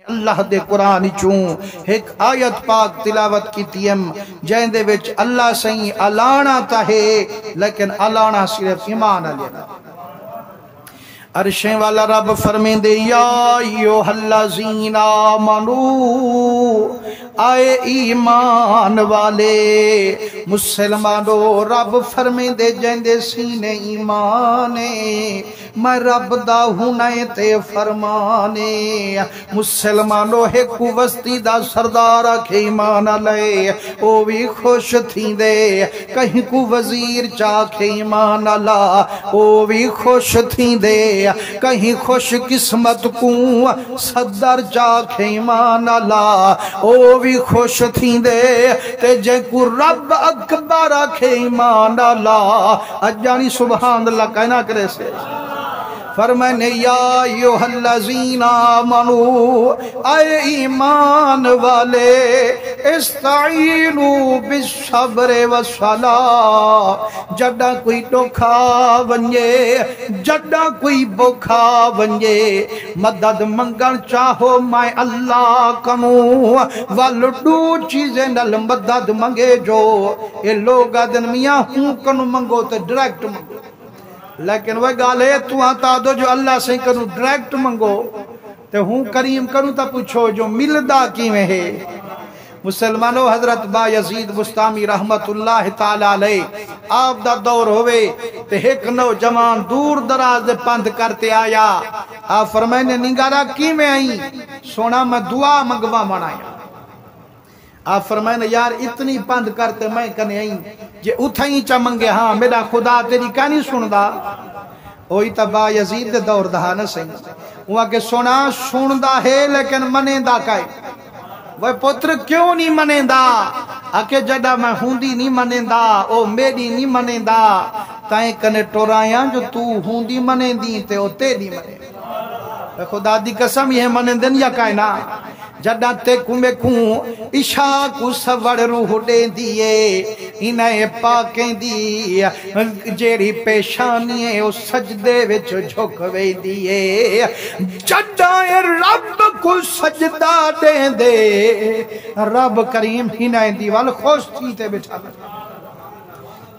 اللہ دے قرآن چوں ایک آیت پاک تلاوت کی تیم جہن دے وچ اللہ سہیں الانا تاہے لیکن الانا صرف ایمان علیہ عرشیں والا رب فرمین دے یا ایوہ الذین آمنو آئے ایمان والے مسلمانو رب فرمین دے جہن دے سینے ایمانے میں رب دا ہونے تے فرمانے مسلمانو ایک وستی دا سردار کے ایمان لے او بھی خوش تھی دے کہیں کو وزیر چاکے ایمان لا او بھی خوش تھی دے کہیں خوش قسمت کو صدر چاکے ایمان لا او بھی خوش تھی دے تے جے کو رب اکبر کے ایمان لا اجانی سبحان اللہ کہنا کرے سے فرمانے یا ایوہ الذین آمنو اے ایمان والے استعینوا بالصبر والصلاۃ جڈا کوئی ٹوکھا ونجے جڈا کوئی بوکھا ونجے مدد منگن چاہو میں اللہ کنوں والڈو چیزیں نل مدد منگے جو اے لوگ آدن میاں ہوں کنوں منگو تو ڈائریکٹ منگو لیکن وہ گالے تو آتا دو جو اللہ سے کروں ڈائریکٹ منگو تو ہوں کریم کروں تا پوچھو جو ملدہ کی میں ہے مسلمانوں حضرت با یزید بستامی رحمت اللہ تعالی علیہ آپ دا دور ہوئے تو ایک نوجوان دور دراز دے پند کرتے آیا آپ فرمائنے نگارہ کی میں آئی سونا میں دعا منگوا منایا آپ فرمائنے یار اتنی پند کرتے میں کنے آئی جے اتھائی چا منگے ہاں میرا خدا تیری کانی سندہ اوہی تبا یزید دے دور دہا نہ سہی وہاں کہ سندہ ہے لیکن منیندہ کائے وہ پتر کیوں نہیں منیندہ آکے جڑا میں ہوندی نہیں منیندہ او میری نہیں منیندہ تائیں کنے ٹورایاں جو تو ہوندی منیندی تے او تیری منیندہ خدا دی قسم یہ منیندن یا کائنا جڑا تے کمے کوں عشاء کو سوڑ روح دے دیئے انہیں پاکیں دی جیری پیشانیے اس سجدے وچ جھوکوے دیئے جڑا رب کو سجدہ دے دے رب کریم انہیں دیوال خوش تھی بٹھا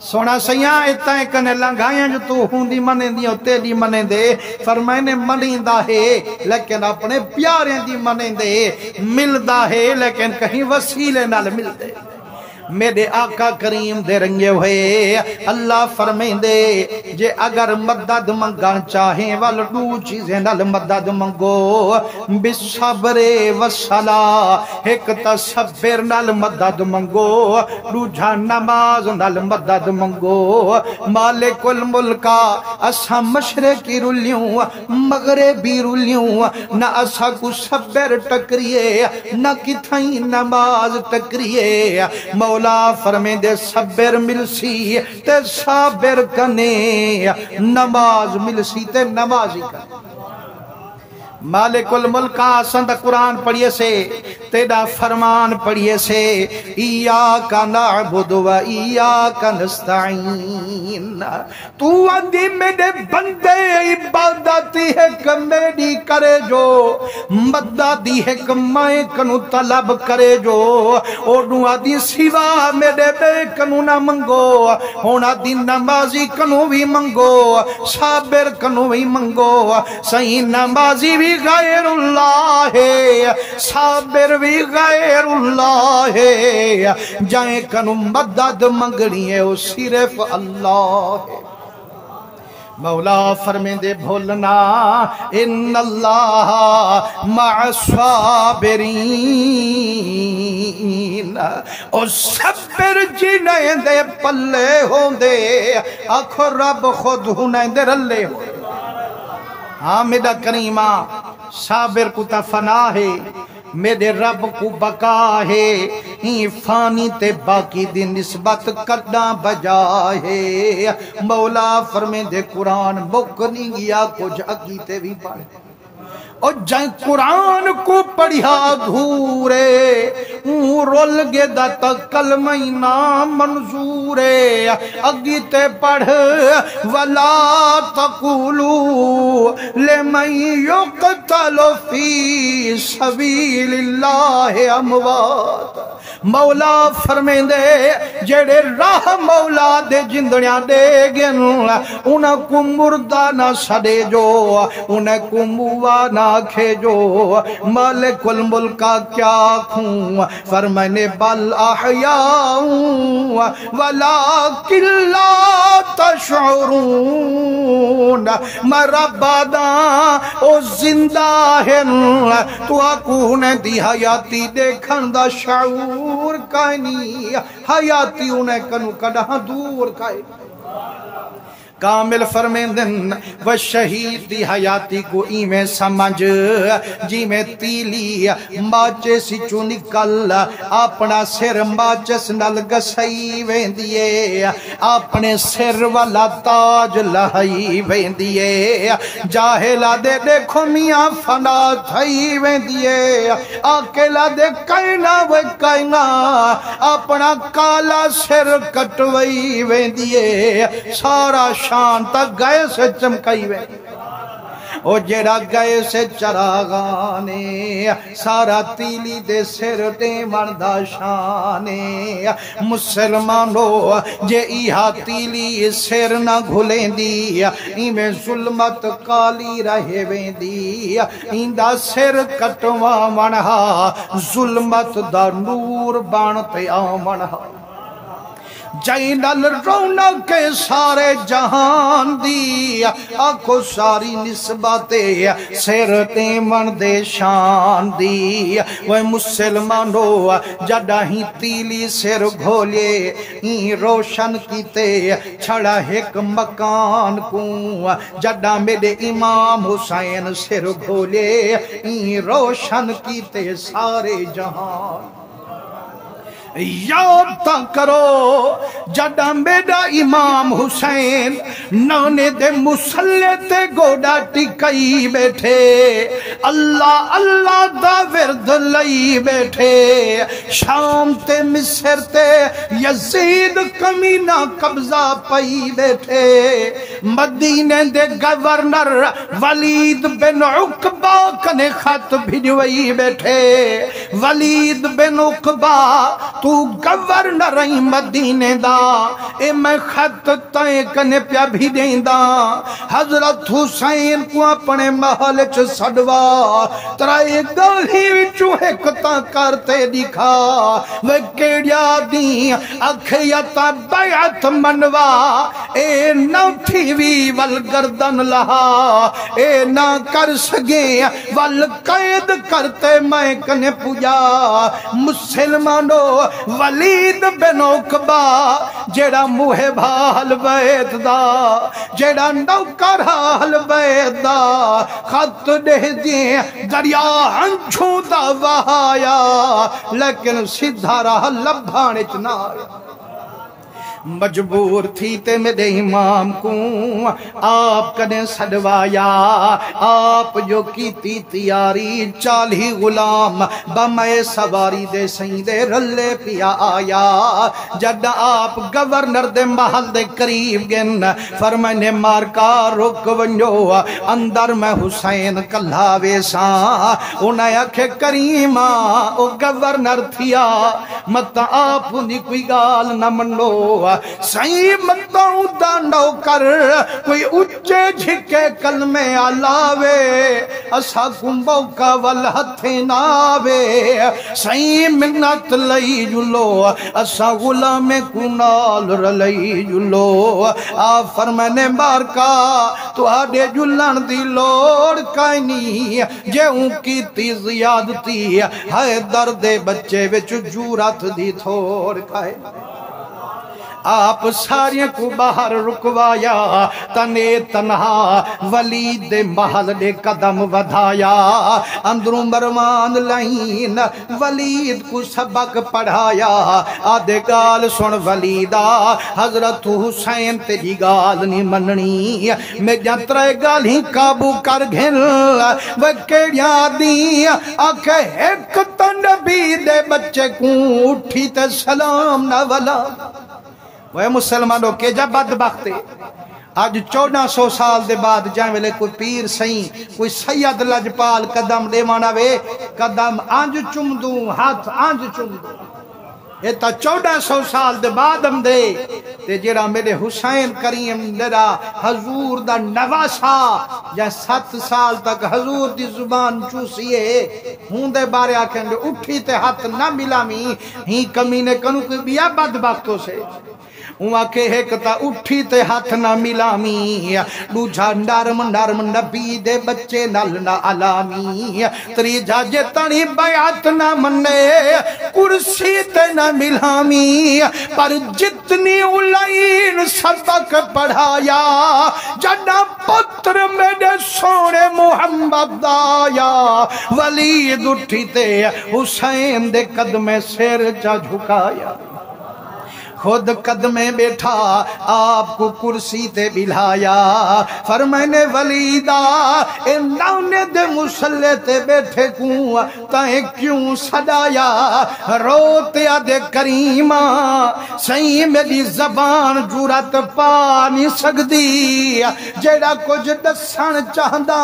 سونا سیاں اتائیں کنے لنگائیں جو تو ہوندی منے دی اور تیلی منے دے فرمائنے منیندہ ہے لیکن اپنے پیاریں دی منے دے ملدہ ہے لیکن کہیں وسیلے نال مل دے میرے آقا کریم دے رنگے ہوئے اللہ فرمائیں دے جے اگر مدد منگان چاہیں والدو چیزیں نال مدد منگو بالصبر والصلاۃ ایک تصبر نال مدد منگو دوجا نماز نال مدد منگو مالک الملکا اسا مشرقی رلیوں مغربی رلیوں نہ اسا کو صبر ٹکریے نہ کتھائیں نماز ٹکریے مولا فرمے دے صبر ملسی تے صابر کنے نماز ملسی تے نمازی کنے مالک الملکہ سند قرآن پڑھئے سے تیرا فرمان پڑھئے سے ایاک نعبد و ایاک نستعین تو اندی میرے بندے عبادتی ہے کہ میری کرے جو مددی ہے کہ میں کنو طلب کرے جو اوڑو آدھی سوا میرے بے کنو نہ منگو ہونا دی نمازی کنو بھی منگو صابر کنو بھی منگو صحیح نمازی بھی غیر اللہ ہے صابر بھی غیر اللہ ہے جائیں کنو مدد منگنی ہے وہ صرف اللہ ہے مولا فرمیں دے بھولنا ان اللہ مع الصابرین اور صبر جنہیں دے پلے ہوں دے آخر رب خود ہنیں دے رلے ہوں ہاں میرا کریمہ صابر کو تفنا ہے میرے رب کو بقا ہے ہی فانی تے باقی دی نسبت کرنا بجا ہے مولا فرمے دے قرآن بک نہیں گیا کچھ اگی تے بھی پڑھ اور جائیں قرآن کو پڑھیا دھورے رول گے داتا کلمہ نام منظورے اگیتے پڑھ وَلَا تَقُولُوا لِمَنْ يُقْتَلُ فِي سَبِيلِ اللَّهِ أَمْوَاتٌ مولا فرمیں دے جڑے راہ مولا دے جندڑیاں دے گن انہاں کو مردہ نہ سڑے جو انہیں کو موہ نہ کھے جو مالک الملک کا کیا کھوں فرمائنے بل احیاؤں ولیکن لا تشعرون مربادا او زندہ ہیں تو اکون دی حیاتی دیکھن دا شعور کائنی حیاتی انہیں کنو کڑا دور کائنی کامل فرمیندن و شہید دی حیاتی کو ایمیں سمجھ جی میں تیلی ماچے سی چو نکل اپنا سر ماچس نل گسائی ویندیے اپنے سر والا تاج لہائی ویندیے جاہلا دے دیکھو میاں فنا تھائی ویندیے آکیلا دے کائنا وے کائنا اپنا کالا سر کٹوئی ویندیے سارا شان تک گئے سے چمکائی وے او جیڑا گئے سے چراغانے سارا تیلی دے سر دے مردہ شانے مسلمانو جے ایہا تیلی سر نہ گھلیں دی ایمیں ظلمت کالی رہے ویں دی ایندہ سر کٹوا منہا ظلمت دا نور بانتے آمنہا جائنل رونق کے سارے جہان دی آنکھو ساری نسبتیں سیرتے مند شان دی وہ مسلمانو جڑا ہی تیلی سر گھولے ہی روشن کیتے چھڑا ایک مکان کو جڑا میرے امام حسین سر گھولے ہی روشن کیتے سارے جہان یاد تا کرو جڑا میرا امام حسین نانے دے مسلح تے گوڑا ٹکائی بیٹھے اللہ اللہ دا ورد لئی بیٹھے شام تے مصر تے یزید کمینہ قبضہ پائی بیٹھے مدینے دے گورنر ولید بن عقبہ کنے خط بھجوئی بیٹھے ولید بن عقبہ تو گورنر رہی مدینے دا اے میں خط تائیں کنے پیا بھی دیں دا حضرت حسین کو اپنے محل چ سڑوا ترائے گلی وچو حکتا کرتے دکھا وہ کیڑیا دی اکھیتا بیعت منوا اے نہ تھیوی والگردن لہا اے نہ کر سگے والقید کرتے میں کنے پویا مسلمانو ولید بن عقبہ جیڑا موہ بھال بیت دا جیڑا نوکر حال بیت دا خط دے دیں دریا ہنچوں دا وہایا لیکن سدھا رہا لبھانے چنار مجبور تھی تے میرے امام کو آپ کنے سڑوایا آپ جو کیتی تیاری 40 غلام بمائے سواری دے سہیں دے رلے پیا آیا جد آپ گورنر دے محل دے قریب گن فرمائنے مارکا رک ونجو اندر میں حسین کلاوے ساں انہیں اکھے کریمہ او گورنر تھیا متا آپ انہی کوئی گال نہ منو سائیں متاؤں دانڈو کر کوئی اچھے جھکے کلمے علاوے اسا گنبو کا والہتھے ناوے سائیں منت لئی جلو اسا غلام کنال رلئی جلو آپ فرمانے بارکا تو آڈے جلن دی لوڑ کائنی جے ان کی تی زیادتی ہے درد بچے وچ جورت دی تھوڑ کائے آپ سارے کو باہر رکوایا تنے تنہا ولید دے محل دے قدم ودھایا اندروں مروان لائن ولید کو سبق پڑھایا آدھے گال سن ولیدہ حضرت حسین تیری گال نہیں مننی میں جترے گال ہی قابو کر گھن وہ کیڑیا دی آکھے ایک تنبی دے بچے کو اٹھی تے سلام نہ ولا وہ مسلمانوں کے جب بدبختے آج 1400 سال دے بعد جائیں ویلے کوئی پیر سہیں کوئی سید لجپال قدم دے مانا وے قدم آنج چم دوں ہاتھ آنج چم دوں یہ تا 1400 سال دے بعد ہم دے تے جیرا میرے حسین کریم میرا حضور دا نواسا یا 7 سال تک حضور دی زبان چوسیے ہوں دے بارے آکھیں دے اٹھی تے ہاتھ نہ ملامی ہی کمینے کنو کوئی بیا بدبختوں سے وہاں کے ایک تا اٹھی تے ہاتھ نہ ملامی دوجھا نرم نرم نبی دے بچے نل نہ علامی تریجا جے تنی بیعت نہ منے کرسی تے نہ ملامی پر جتنی علین سبق پڑھایا جنا پتر میرے سونے محمد آیا ولید اٹھی تے حسین دے قدمے سر جا جھکایا خود قدمیں بیٹھا آپ کو کرسی تے بلایا فرمائنے ولیدہ انہوں دے مسلح تے بیٹھے کوں تائیں کیوں صدایا روتے آدھے کریمہ سہی میری زبان جورت پا نہیں سکتی جیڑا کچھ دسن چاہدا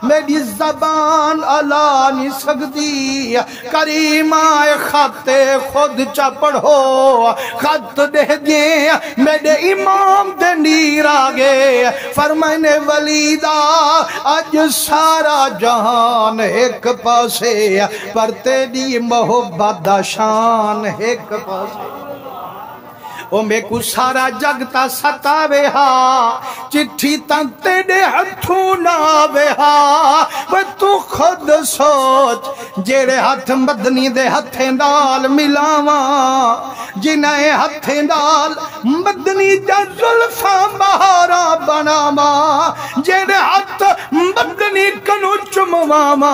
میری زبان علا نہیں سکتی کریمہ خط خود چا پڑھو خط دے دیں میرے امام دے نیر آگے فرمائنے ولیدہ آج سارا جہان ایک پاسے پر تیری محبت دا شان ایک پاسے او میں کو سارا جگتا ستاوے ہا چٹھی تن تیرے ہتھوں ناوے ہا وہ تو خود سوچ جیڑے ہتھ مدنی دے ہتھیں ڈال ملاواں جنہیں ہتھیں ڈال مدنی دے زلفاں بہارا بناواں جیڑے ہتھ مدنی کنو چمواواں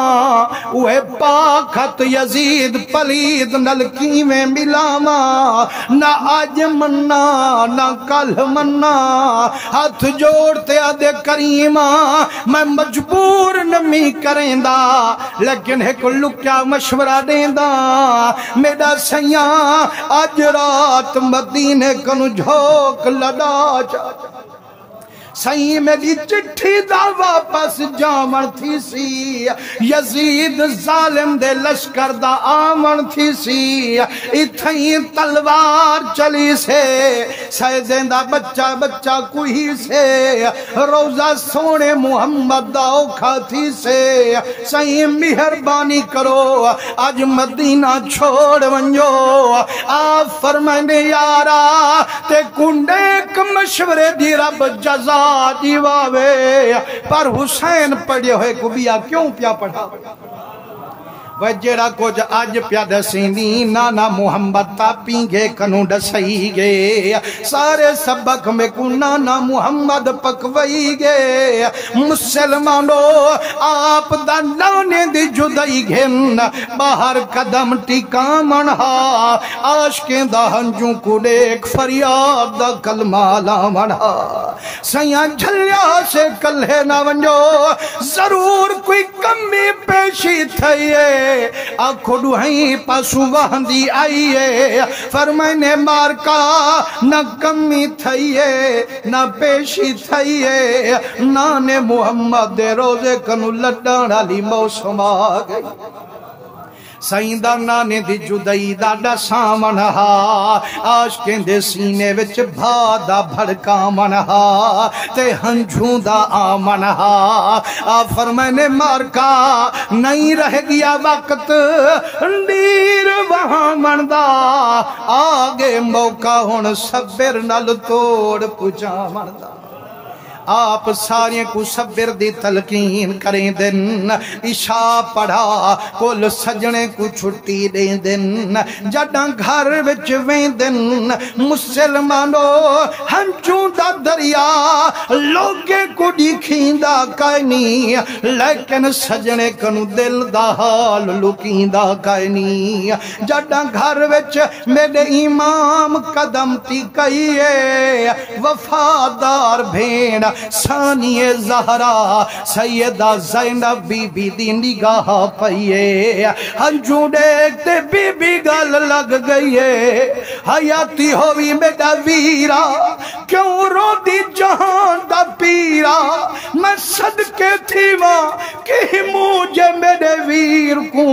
اوہ پاک ہتھ یزید پلید نلکی میں ملاواں نہ آج منا نہ کل منا ہاتھ جوڑتے آدھے کریمہ میں مجبور نمی کریں دا لیکن ایک لکیا مشورہ دیں دا میرا سیاں آج رات مدینے کنو جھوک لڑا جا سہی میری چٹھی دا واپس جامن تھی سی یزید ظالم دے لشکر دا آمن تھی سی اتھیں تلوار چلی سے سیدیں دا بچہ بچہ کوئی سے روزہ سونے محمد دا اوکھا تھی سے سہی مہربانی کرو آج مدینہ چھوڑ ونجو آپ فرمائنے یارا تے کنڈے ایک مشورے دی رب جزا دیواوے پر حسین پڑھے ہوئے کو بیا کیوں پیا پڑھا وہ جیڑا کچھ آج پیا دسینی نانا محمد تا پینگے کنو دسائی گے سارے سبق میں کو نانا محمد پکوئی گے مسلمانو آپ دا نانے دی جدائی گھن باہر قدم ٹکا منہا عاشقیں دا ہنجوں کو دیکھ فریاد دا کلمہ لا منہا سیاں جھلیا سے کلے نہ ونجو ضرور کوئی کمی پیشی تھئیے آنکھو ڈوہیں پاسو وہندی آئیے فرمائنے مارکا نہ کمی تھئیے نہ پیشی تھئیے نانے محمد دے روزے کنو لڈان علی موسم آگئی سائندہ نانے دی جدائی دا ڈسا منہا عاشقیں دے سینے وچ بھادا بھڑکا منہا تے ہنجھوں دا آمنہا آپ فرمائنے مارکا نہیں رہ گیا وقت ڈیر وہاں مندہ آگے موقع ہون صبر نل توڑ پجا مندہ آپ سارے کو صبر دی تلقین کریں دن عشاء پڑھا کل سجنے کو چھٹی دیں دن جڑاں گھر وچ ویں دن مسلمانو ہنچوں دا دریا لوگے کو دیکھیندا کائیں نہیں لیکن سجنے کنو دل دا حال لکیندا کائیں نہیں جڑاں گھر وچ میرے امام قدم تی کئیے وفادار بھین ثانی زہرا سیدہ زینب بی بی دی نگاہ پئیے ہنجو دیکھتے بی بی گل لگ گئیے حیاتی ہوئی میرا ویرا کیوں رو دی جہان دا پیرا میں صدقے تھی ماں کہ مجھے میرے ویر کو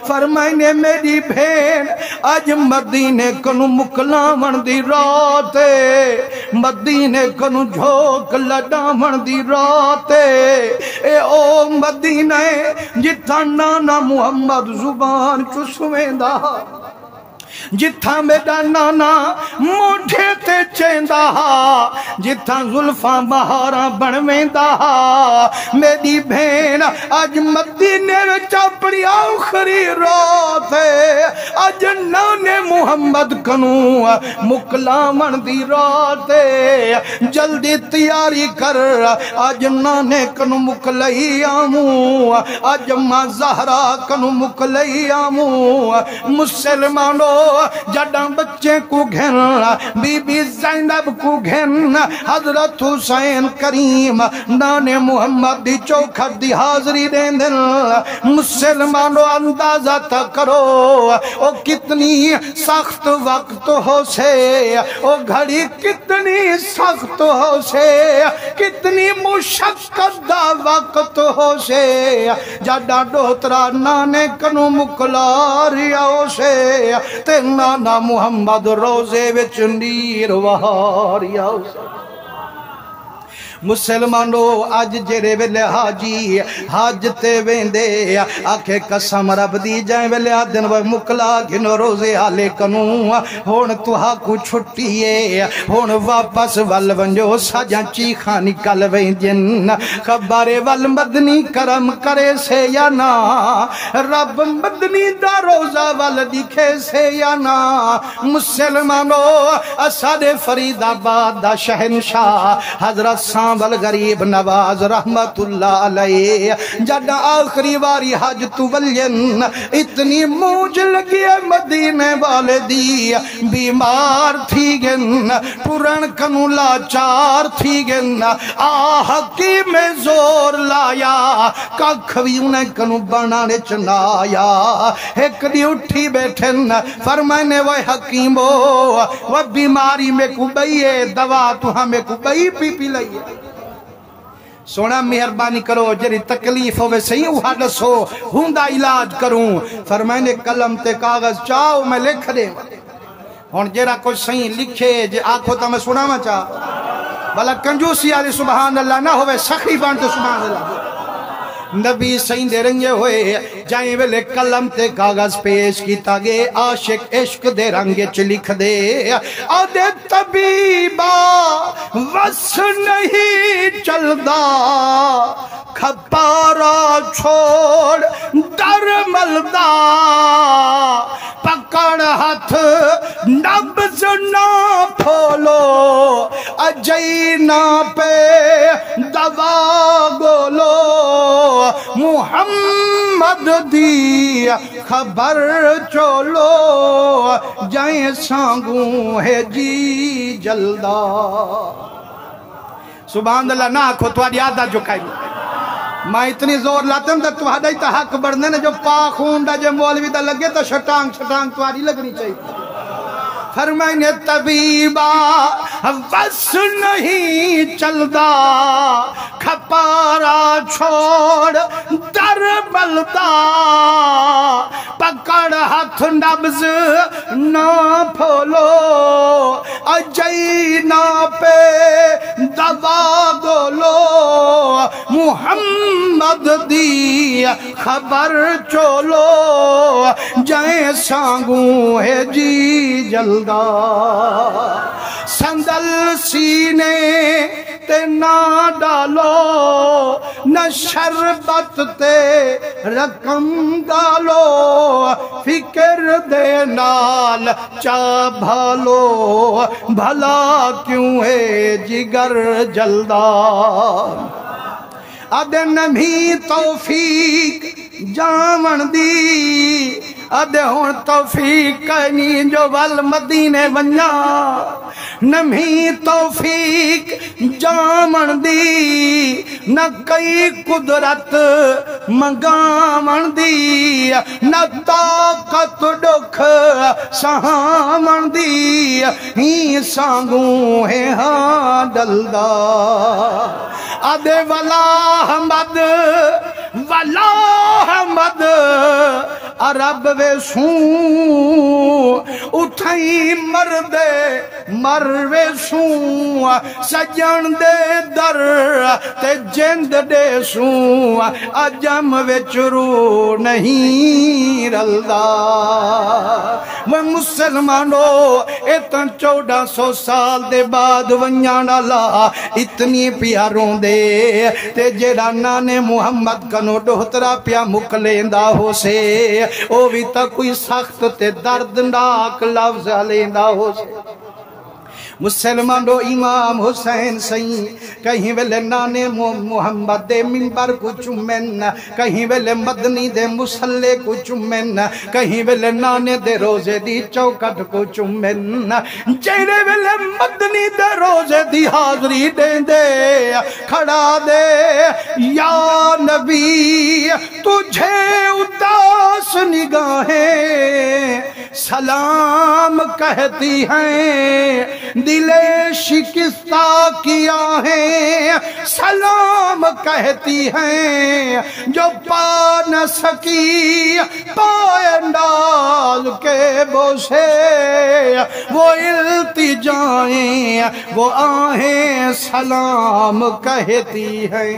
فرمائنے میری بھین آج مدینے کنو مکلامن دی رات مدینے کنو جھوک لڈامن دی رات اے او مدینے جتھا نانا محمد زبان چسویں دا جتھا میرا نانا موڑھے تے چیندہ جتھا زلفاں بہاراں بنویں دا میری بھین آج مدینے میں چاپڑی آخری رات ہے آج نانے محمد کنو مکلامن دی رات ہے جلدی تیاری کر آج نانے کنو مکلئی آموں آج ماں زہرا کنو مکلئی آموں مسلمانو جڑاں بچے کو گھن بی بی زینب کو گھن حضرت حسین کریم نانے محمد دی چوکھٹ دی حاضری دین دن مسلمانوں اندازہ تا کرو او کتنی سخت وقت ہو سے او گھڑی کتنی سخت ہو سے کتنی مشقت دا وقت ہو سے جڑاں ڈوترا نانے کنو مکلاریا ہو سے تے نانا محمد روزے وچ نیر وہاریا مسلمانو آج جرے ویلے حاجی حاج تے ویندے آکھے قسم رب دی جائیں ویلے آدن وہ مکلا گھنو روزے آلے کنوں ہون توہا کو چھٹیے ہون واپس والونجو ساجاں چیخاں نکل ویندین خبارے والمدنی کرم کرے سے یا نا رب مدنی دا روزہ والدکھے سے یا نا مسلمانو اساد فرید آباد دا شہنشاہ حضرت سام والغریب نواز رحمت اللہ علیہ جڑا آخری واری حج تو ولین اتنی موج لگی مدینے والے دی بیمار تھی گن پورن کنو لاچار تھی گن حکیم زور لایا ککھوی انہیں کنو بنانے چنایا ایک دی اٹھی بیٹھن فرمائنے وہ حکیمو وہ بیماری میں کو بئیے دوا تو ہمیں کو بئی پی پی لئیے سونا مہربانی کرو جری تکلیف ہوئے صحیح وہاں دسو ہوندہ علاج کروں فرمائنے قلم تے کاغذ چاہو میں لکھ دے ہون جیرا کچھ صحیح لکھے جے آنکھو تا میں سنا ما چاہ بلا کنجوسی آلی سبحان اللہ نہ ہوئے سخی بانتے سبحان اللہ نبی سین دے رنگے ہوئے جائیں ویلے قلم تے کاغذ پیش کی تاگے عاشق عشق دے رنگے چ لکھ دے آدھے طبیبہ وس نہیں چلدا کھپارا چھوڑ در ملدا پکڑ ہاتھ نبض نہ پھولو اجینا پہ دوا گولو محمد دی خبر چولو جائیں سانگوں ہے جی جلدہ سبحان اللہ نہ آکھو تو آدھی آدھا جو کھائی میں اتنی زور لاتا ہوں تو آدھا ہی تا حق بڑھنے نے جو پاک ہوندہ جو مولوی دا لگے تو شٹانگ شٹانگ تو آدھی لگنی چاہیے فرمائنے طبیبہ وس نہیں چلدا کھپارا چھوڑ در بلدا پکڑ ہاتھ نبض نہ پھولو اجینا پہ دوا گولو محمد دی خبر چولو جائیں سانگوں ہے جی جلدا سندل سینے تے نہ ڈالو نہ شربت تے رقم ڈالو فکر دے نال چا بھالو بھلا کیوں ہے جگر جلدا ادے نمی توفیق جامن دی ادے ہون توفیق کہنی جو ول مدینے ونیا نمی توفیق جامن دی نہ کئی قدرت منگامن دی نہ طاقت ڈکھ سہامن دی ہی سانگوں ہے ہاں ڈلدا ادے ولا حمد عرب ویسوں اٹھائی مردے مر ویسوں سجن دے در تے جند دے سوں عجم وچ رو نہیں رلدا میں مسلمانو اتن 1400 سال دے بعد ونجانا لا اتنی پیاروں دے تے جیڑا نانے محمد کنو ڈوہترا پیا مکلیندا ہو سے او بھی تا کوئی سخت تے دردناک لفظ لیندہ ہو سے مسلمانو امام حسین سہیں کہیں ویلے نانے محمد دے منبر کو چمین کہیں ویلے مدنی دے مسلح کو چمین کہیں ویلے نانے دے روزے دی چوکٹ کو چمین جیڑے ویلے مدنی دے روزے دی حاضری دیں دے کھڑا دے یا نبی تجھے اداس نگاہیں سلام کہتی ہیں دل شکستہ کیا ہے سلام کہتی ہیں جو پا نہ سکی پائے انداز کے بوسے وہ التجائیں وہ آہیں سلام کہتی ہیں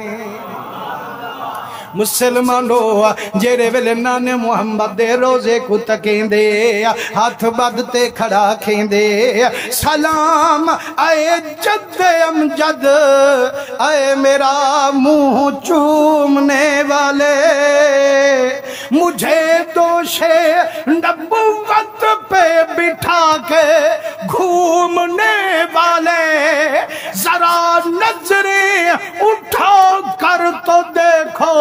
مسلمانو جیرے ویلے نانے محمد دے روزے کو تکیں دے ہاتھ بدتے کھڑا کھیں دے سلام اے جد امجد اے میرا منہ چومنے والے مجھے دوش نبوت پہ بٹھا کے گھومنے والے ذرا نظریں اٹھا کر تو دیکھو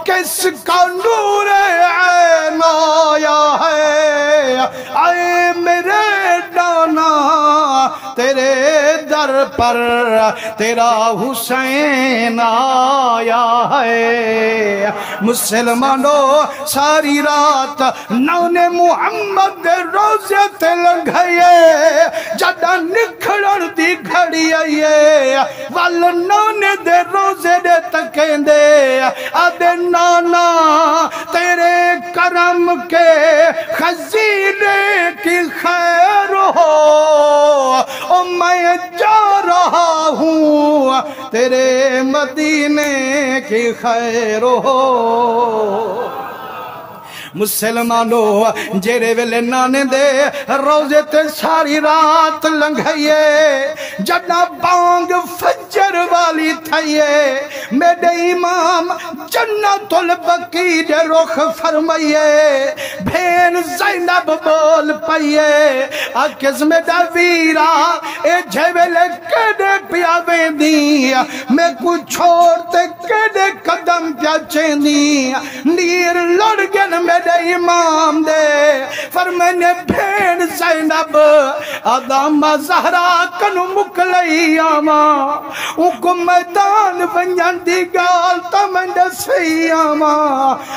کس کا نور عین آیا ہے اے میرے دانا تیرے در پر تیرا حسین آیا ہے مسلمانو ساری رات نونے محمد دے روزے تے لنگھائیے جدہ نکھڑن دی گھڑی آئیے وال نونے دے روزے دے تکیں دے آدھے نانا تیرے کرم کے خزینے کی خیر ہو او میں جا رہا ہوں تیرے مدینے کی خیر ہو مسلمانو جیرے ویلے نانے دے روزے تے ساری رات لنگھائیے جڑا بانگ فجر والی تھائیے میرے امام جنت البقیع دے رخ فرمائیے بھین زینب بول پائیے آکس میں دا ویرا اے جے ویلے کڑے پیا ویندی میں کچھ چھوڑتے کڑے قدم پیا چیندی نیر لڑگن میں امام دے فرمانے بھین زینب آدم زہرا کنو مکلئی آما ان کو میدان بنیان دی گال تمند سی آما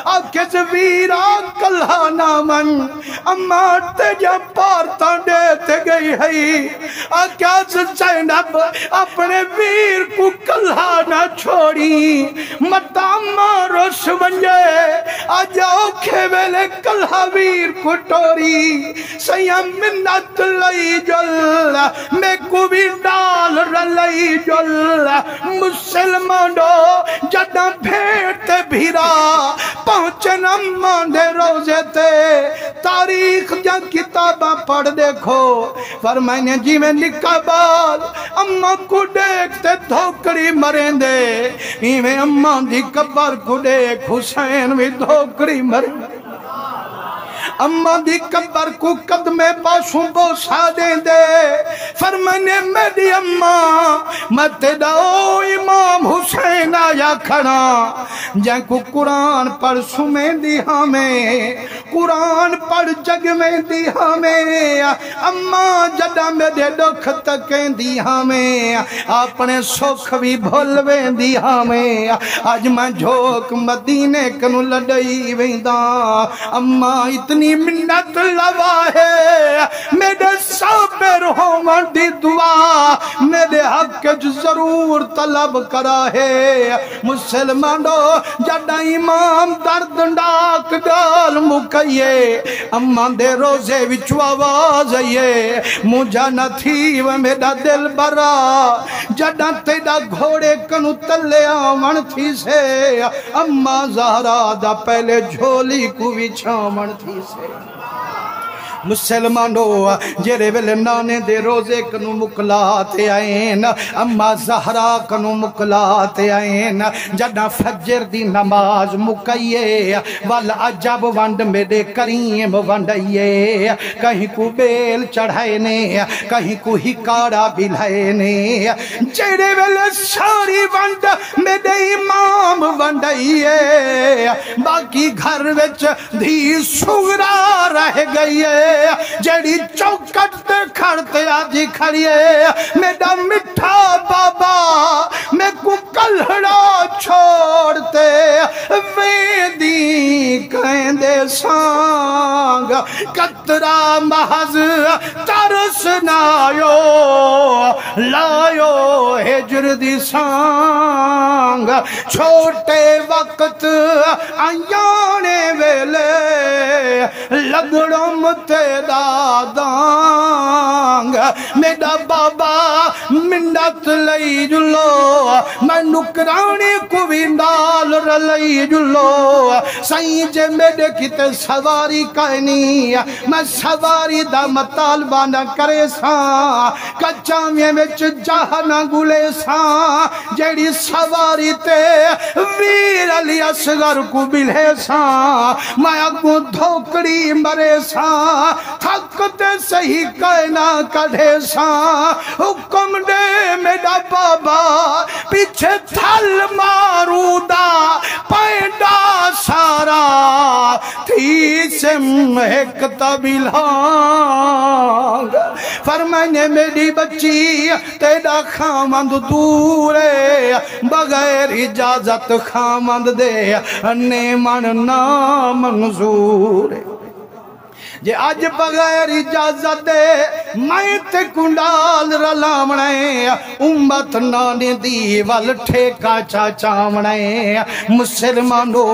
آکس ویرا کلہانا من اما تیجا پارتا دیتے گئی ہے آکس زینب اپنے ویر کو کلہانا چھوڑی مداما روش بنجے آجاؤ کھے ویلے کلہا ویر کو ٹوری سیم منت لئی جل میں کو بھی ڈال رلئی جل مسلمانو جدہ بھیٹ بھیرا پہنچن امان دے روزے تے تاریخ تاریخ جا کتاباں پڑھ دیکھو فرمائنے جی میں لکھا بال اماں کو دیکھتے دھوکڑی مریں دے ایویں اماں دی قبر کو دیکھ حسین بھی دھوکڑی مریں دے اماں دی قبر کو قدمے پاسوں بوسا دیں دے فرمانے میری اماں میں تیرا او امام حسین آیا کھڑا جن کو قرآن پڑھ سمیں دی ہمیں قرآن پڑھ جگ میں دی ہمیں اماں جدہ میرے دکھ تکیں دی ہمیں اپنے سکھ بھی بھولویں دی ہمیں آج میں جھوک مدینے کنو لڑائی ویندہ اماں اتنی منت لوا ہے میرے صابر ہومن دی دعا میرے حق ضرور طلب کرا ہے مسلمانو جڑا امام درد ڈاک ڈال مکئیے اماں دے روزے وچ آواز آئیے مجھا نہ تھی و میرا دل برا جڑا تیرا گھوڑے کنو تلے آمن تھی سے اماں زہرا دا پہلے جھولی کو وچھامن تھی سے مسلمانو جرے ویلے نانے دے روزے کنو مکلاتے آئین اماں زہرا کنو مکلاتے آئین جڑا فجر دی نماز مکئیے والعجب وانڈ میرے کریم وانڈئیے کہیں کو بیل چڑھائینے کہیں کو ہکارا بلائینے جرے ویلے ساری وانڈ میرے امام وانڈئیے باقی گھر وچ دھی سغرا رہ گئیے جڑی چوکٹ تے کھڑتے آجی کھڑیے میرا مٹھا بابا میں کو کلھڑا چھوڑتے ویدی کہیں دے سانگ کترا محض ترس نایو لایو ہجر دی سانگ چھوٹے وقت آیانے ویلے لگڑم تیرا دانگ میرا بابا منت لئی جلو میں نکرانی کو بھی نال رلئی جلو سائیں جے میرے کتے سواری کہنی میں سواری دا مطالبہ نہ کرے ساں کچا میں وچ جاہ نہ گلے ساں جیڑی سواری تے ویر علی اصغر کو بلے ساں میں اگو دھوکڑی مرے ساں تھکتے صحیح کہنا کڑھے ساں حکم دے میرا بابا پیچھے تھل مارودا پیدا سارا تھی سم ایک طبیلانگ فرمائنے میری بچی تیرا خامند دورے بغیر اجازت خامند دے نیمن نامنظور جے آج بغیر اجازت دے میں تے کنڈال رلامنے امت نانے دی وال ٹھیکا چاچامنے مسلمانو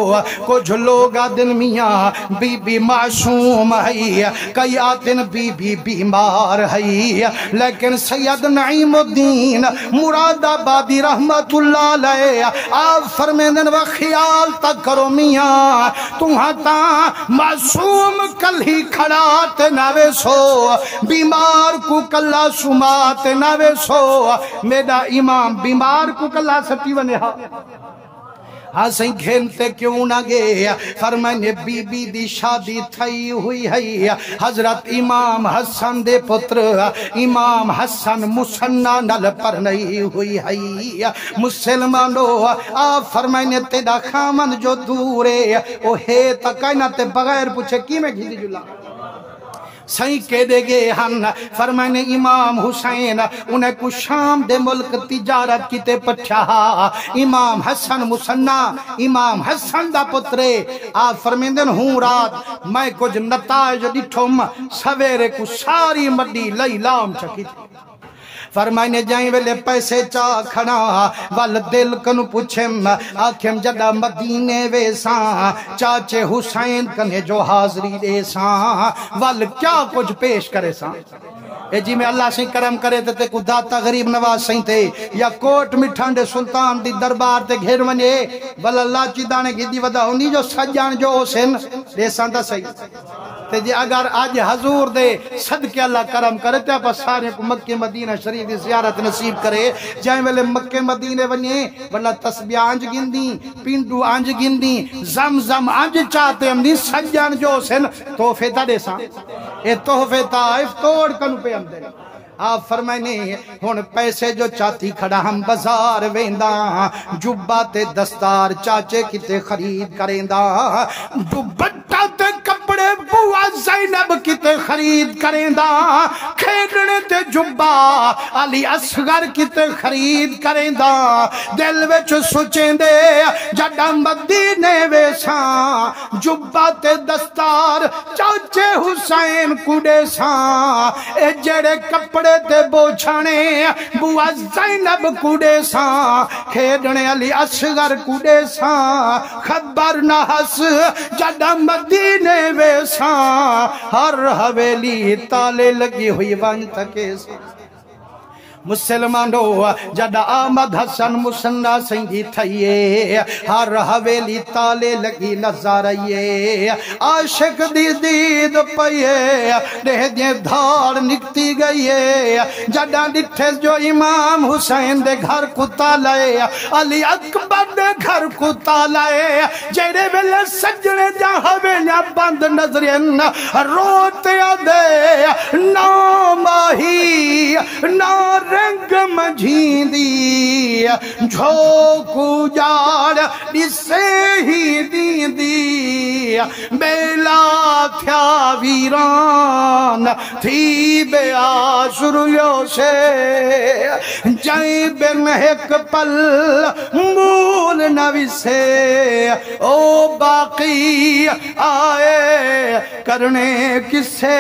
کچھ لوگا دن میاں بی بی معصوم ہے کئی آتن بی بی بیمار ہے لیکن سید نعیم الدین مراد آبادی رحمت اللہ علیہ آپ فرمیندن و خیال تک کرو میاں تمہاں تا معصوم کل ہی کھڑات ناوے سو بیمار کو کلا سمات ناوے سو میرا امام بیمار کو کلا سٹی ونے ہاں سہیں گھنتے کیوں نہ گے فرمائنے بی بی دی شادی تھئی ہوئی ہے حضرت امام حسن دے پتر امام حسن مسنہ نل پر نہیں ہوئی ہے مسلمانو آپ فرمائنے تیڑا خامن جو دورے او ہے تکائنہ تے بغیر پوچھے کی میں گھیلی جلا سائیں کے دے گے ہن فرمائنے امام حسین انہیں کو شام دے ملک تجارت کی تے پچھا امام حسن مسنہ امام حسن دا پترے آپ فرمائندن ہوں رات میں کچھ نتائج ڈٹھم سویرے کو ساری مڈی لئی لام چکی تھی فرمائنے جائیں ویلے پیسے چاہ کھڑا وال دل کنو پوچھم آکھم جڑا مدینے ویساں چاچے حسین کنے جو حاضری دے ساں وال کیا کچھ پیش کرے ساں اے جی میں اللہ سے کرم کرے تے کو داتا غریب نواز سہیں تے یا کوٹ مٹھانڈے سلطان دی دربار تے گھر منجے وال اللہ چی دانے کی دی ودا ہونی جو سجان جو حسین دے ساں دا صحیح تے جی اگر آج حضور دے صدقے اللہ کرم کرے تے آپ سارے کو مکہ مدینہ شریف دی زیارت نصیب کرے جائیں ویلے مکہ مدینہ ونیے ورنہ تسبیح آنج گندی پینڈو آنج گندی زمزم آنج چاہتے ہم دی سجان جو سن تحفے تا دے ساں اے تحفے طائف توڑ کنو پہ ہم دے آپ فرمائنے ہون پیسے جو چاہتی کھڑا ہم بازار ویندہ جبہ تے دستار چاچے کتے خرید کریندہ دوپٹہ تے کپڑے بوا زینب کتے خرید کریندہ کھیڑنے تے جبہ علی اصغر کتے خرید کریندہ دل وچ سوچیں دے جڑا مدینے ویساں جبہ تے دستار چاچے حسین کڑے ساں اے جڑے کپڑے تے بوچھانے بوا زینب کڑے ساں کھیڑنے علی اصغر کڑے ساں خبر نہ ہس جڑا مدینے ویساں ہر حویلی تالے لگی ہوئی ون تکے ساں مسلمانو جڑا آمد حسن مسنہ سنگی تھئیے ہر حویلی تالے لگی نظارئیے عاشق دی دید پئیے دہ دیں دھار نکتی گئیے جڑا ڈٹھے جو امام حسین دے گھر کو تالائے علی اکبر دے گھر کو تالائے جیرے ویلے سجنے جا حویلیاں بند نظرین روتے دے نا ماہی نا رنگ مجھین دی جھوکو جاڑ اسے ہی دین دی بیلا تھیا ویران تھی بے آشریوں سے جائیں بن ایک پل مول نوی سے او باقی آئے کرنے کسے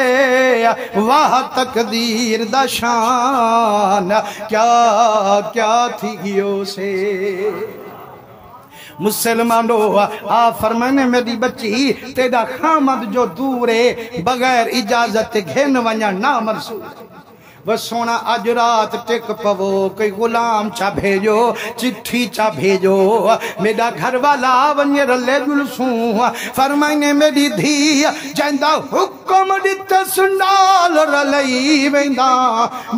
واہ تقدیر دا شان کیا کیا تھی گیوں سے مسلمانو آپ فرمانے میری بچی تیرا خامد جو دورے بغیر اجازت گھن ونیا نا مرسول وہ سونا آج رات ٹک پو کوئی غلام چا بھیجو چٹھی چا بھیجو میرا گھر والا ونی رلے گلسوں فرمائنے میری دھی جائندہ حکم دیت سنڈال رلئی ویندہ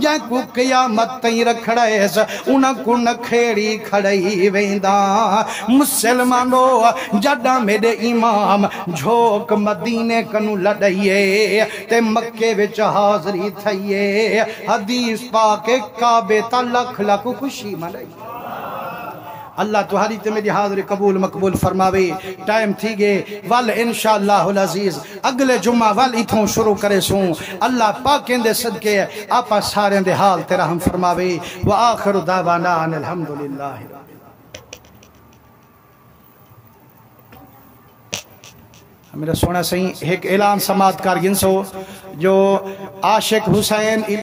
جائیں کو قیامت تین رکھڑیس انہاں کو نکھیڑی کھڑئی ویندہ مسلمانو جڑا میرے امام جھوک مدینے کنو لڑئیے تے مکے وچ حاضری تھئیے حدیث پاک کعبے تا لکھ لکھ خوشی منائی اللہ تمہاری تے میری حاضر قبول مقبول فرماوے ٹائم تھی گے وال انشاءاللہ العزیز اگلے جمعہ وال اتھوں شروع کرے سوں اللہ پاکیں دے صدقے آپا سارے دے حال تیرا ہم فرماوے وآخر دعوانا ان الحمدللہ میرا سونا سہی ایک اعلان سماعت کار گنسو جو عاشق حسین